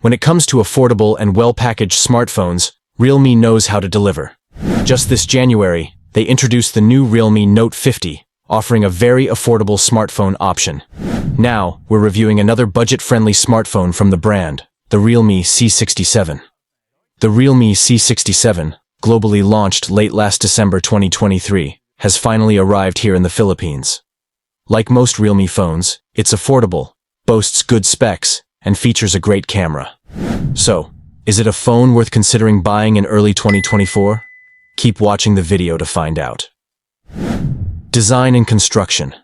When it comes to affordable and well-packaged smartphones, Realme knows how to deliver. Just this January, they introduced the new Realme Note 50, offering a very affordable smartphone option. Now, we're reviewing another budget-friendly smartphone from the brand, the Realme C67. The Realme C67, globally launched late last December 2023, has finally arrived here in the Philippines. Like most Realme phones, it's affordable, boasts good specs, and features a great camera. So, is it a phone worth considering buying in early 2024? Keep watching the video to find out. Design and construction.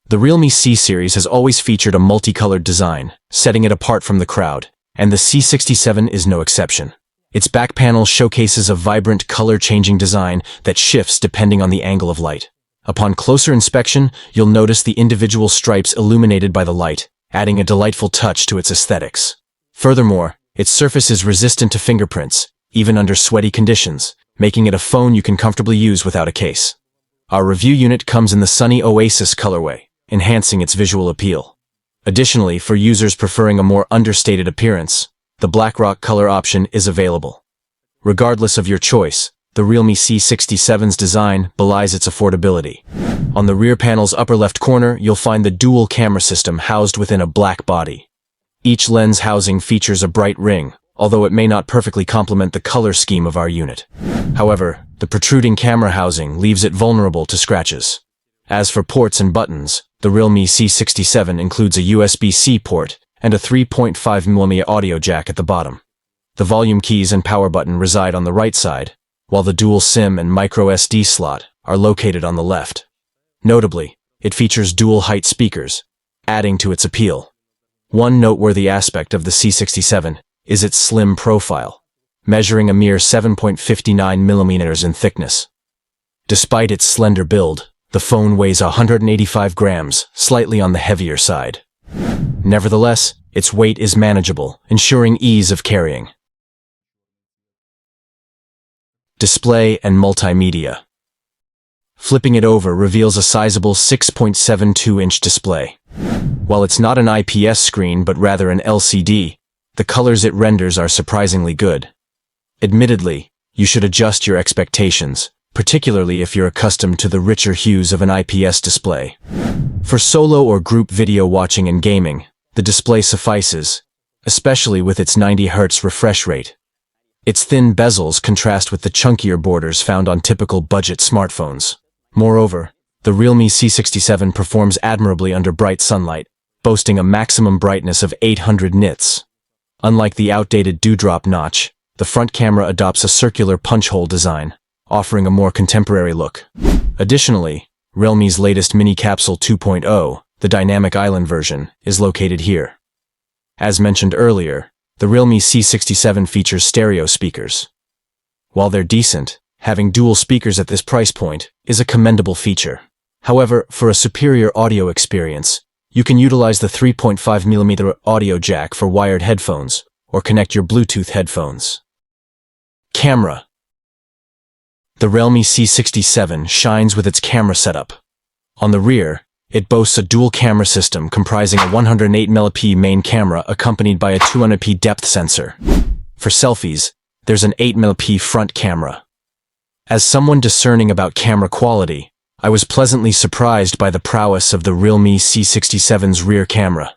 The Realme C series has always featured a multicolored design, setting it apart from the crowd, and the C67 is no exception. Its back panel showcases a vibrant color-changing design that shifts depending on the angle of light. Upon closer inspection, you'll notice the individual stripes illuminated by the light, adding a delightful touch to its aesthetics. Furthermore, its surface is resistant to fingerprints, even under sweaty conditions, making it a phone you can comfortably use without a case. Our review unit comes in the Sunny Oasis colorway, enhancing its visual appeal. Additionally, for users preferring a more understated appearance, the Black Rock color option is available. Regardless of your choice, the Realme C67's design belies its affordability. On the rear panel's upper left corner, you'll find the dual camera system housed within a black body. Each lens housing features a bright ring, although it may not perfectly complement the color scheme of our unit. However, the protruding camera housing leaves it vulnerable to scratches. As for ports and buttons, the Realme C67 includes a USB-C port and a 3.5mm audio jack at the bottom. The volume keys and power button reside on the right side, while the dual SIM and microSD slot are located on the left. Notably, it features dual-height speakers, adding to its appeal. One noteworthy aspect of the C67 is its slim profile, measuring a mere 7.59mm in thickness. Despite its slender build, the phone weighs 185 grams, slightly on the heavier side. Nevertheless, its weight is manageable, ensuring ease of carrying. Display and multimedia. Flipping it over reveals a sizable 6.72-inch display. While it's not an IPS screen but rather an LCD, the colors it renders are surprisingly good. Admittedly, you should adjust your expectations, particularly if you're accustomed to the richer hues of an IPS display. For solo or group video watching and gaming, the display suffices, especially with its 90 Hz refresh rate. Its thin bezels contrast with the chunkier borders found on typical budget smartphones. Moreover, the Realme C67 performs admirably under bright sunlight, boasting a maximum brightness of 800 nits. Unlike the outdated dewdrop notch, the front camera adopts a circular punch-hole design, offering a more contemporary look. Additionally, Realme's latest Mini Capsule 2.0, the dynamic island version, is located here. As mentioned earlier, the Realme C67 features stereo speakers. While they're decent, having dual speakers at this price point is a commendable feature. However, for a superior audio experience, you can utilize the 3.5mm audio jack for wired headphones, or connect your Bluetooth headphones. Camera. The Realme C67 shines with its camera setup. On the rear, it boasts a dual camera system comprising a 108MP main camera accompanied by a 200p depth sensor. For selfies, there's an 8MP front camera. As someone discerning about camera quality, I was pleasantly surprised by the prowess of the Realme C67's rear camera.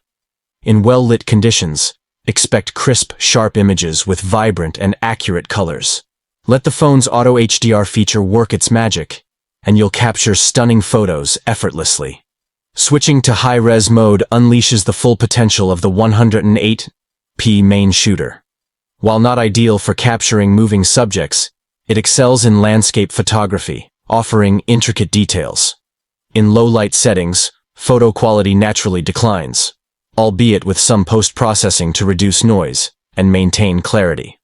In well-lit conditions, expect crisp, sharp images with vibrant and accurate colors. Let the phone's Auto HDR feature work its magic, and you'll capture stunning photos effortlessly. Switching to high-res mode unleashes the full potential of the 108p main shooter. While not ideal for capturing moving subjects, it excels in landscape photography, offering intricate details. In low-light settings, photo quality naturally declines, albeit with some post-processing to reduce noise and maintain clarity.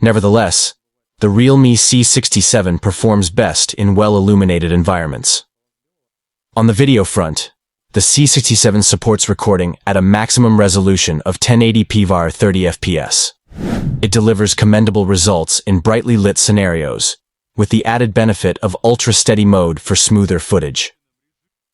Nevertheless, the Realme C67 performs best in well-illuminated environments. On the video front, the C67 supports recording at a maximum resolution of 1080p VAR 30fps. It delivers commendable results in brightly lit scenarios, with the added benefit of ultra-steady mode for smoother footage.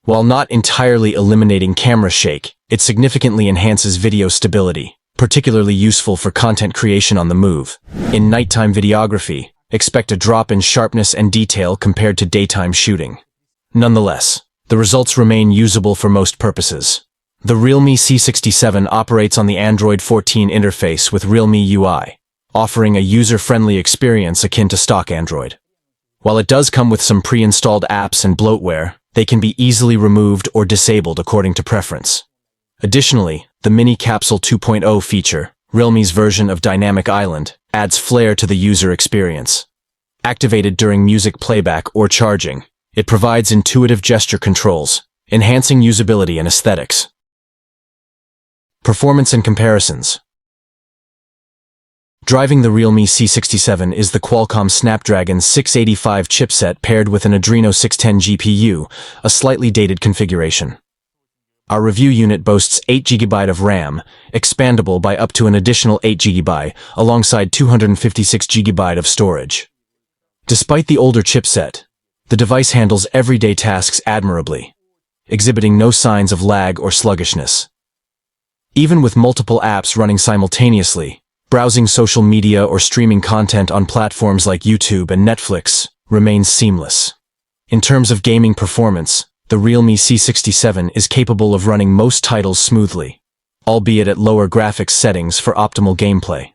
While not entirely eliminating camera shake, it significantly enhances video stability, particularly useful for content creation on the move. In nighttime videography, expect a drop in sharpness and detail compared to daytime shooting. Nonetheless, the results remain usable for most purposes. The Realme C67 operates on the Android 14 interface with Realme UI, offering a user-friendly experience akin to stock Android. While it does come with some pre-installed apps and bloatware, they can be easily removed or disabled according to preference. Additionally, the Mini Capsule 2.0 feature, Realme's version of Dynamic Island, adds flair to the user experience. Activated during music playback or charging, it provides intuitive gesture controls, enhancing usability and aesthetics. Performance and comparisons. Driving the Realme C67 is the Qualcomm Snapdragon 685 chipset paired with an Adreno 610 GPU, a slightly dated configuration. Our review unit boasts 8 GB of RAM, expandable by up to an additional 8 GB, alongside 256 GB of storage. Despite the older chipset, the device handles everyday tasks admirably, exhibiting no signs of lag or sluggishness. Even with multiple apps running simultaneously, browsing social media or streaming content on platforms like YouTube and Netflix remains seamless. In terms of gaming performance, the Realme C67 is capable of running most titles smoothly, albeit at lower graphics settings for optimal gameplay.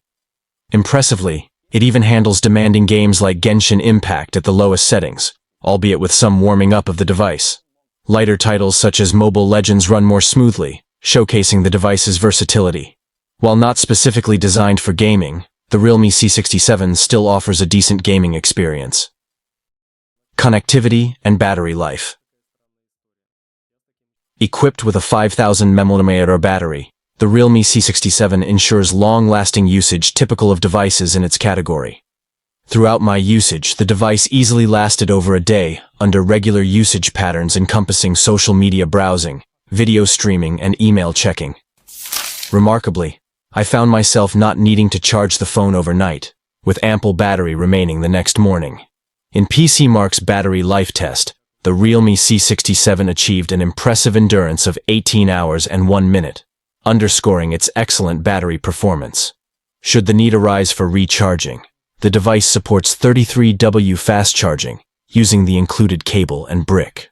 Impressively, it even handles demanding games like Genshin Impact at the lowest settings, albeit with some warming up of the device. Lighter titles such as Mobile Legends run more smoothly, showcasing the device's versatility. While not specifically designed for gaming, the Realme C67 still offers a decent gaming experience. Connectivity and battery life. Equipped with a 5000 mAh battery, the Realme C67 ensures long-lasting usage typical of devices in its category. Throughout my usage, the device easily lasted over a day under regular usage patterns encompassing social media browsing, video streaming, and email checking. Remarkably, I found myself not needing to charge the phone overnight, with ample battery remaining the next morning. In PCMark's battery life test, the Realme C67 achieved an impressive endurance of 18 hours and 1 minute, underscoring its excellent battery performance. Should the need arise for recharging, the device supports 33W fast charging, using the included cable and brick.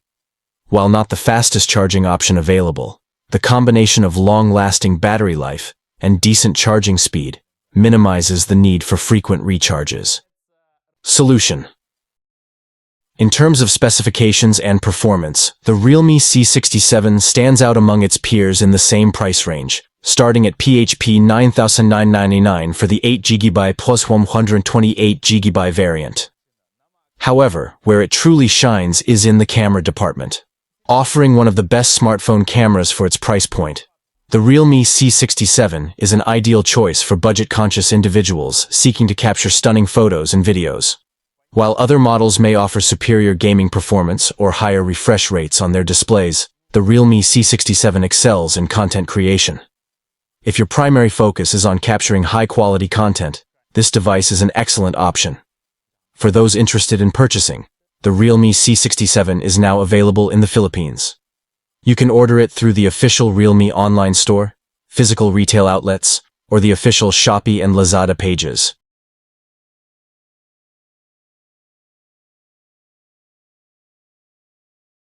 While not the fastest charging option available, the combination of long-lasting battery life and decent charging speed minimizes the need for frequent recharges. Solution. In terms of specifications and performance, the Realme C67 stands out among its peers in the same price range, starting at PHP 9,999 for the 8GB plus 128GB variant. However, where it truly shines is in the camera department. Offering one of the best smartphone cameras for its price point, the Realme C67 is an ideal choice for budget-conscious individuals seeking to capture stunning photos and videos. While other models may offer superior gaming performance or higher refresh rates on their displays, the Realme C67 excels in content creation. If your primary focus is on capturing high-quality content, this device is an excellent option. For those interested in purchasing, the Realme C67 is now available in the Philippines. You can order it through the official Realme online store, physical retail outlets, or the official Shopee and Lazada pages.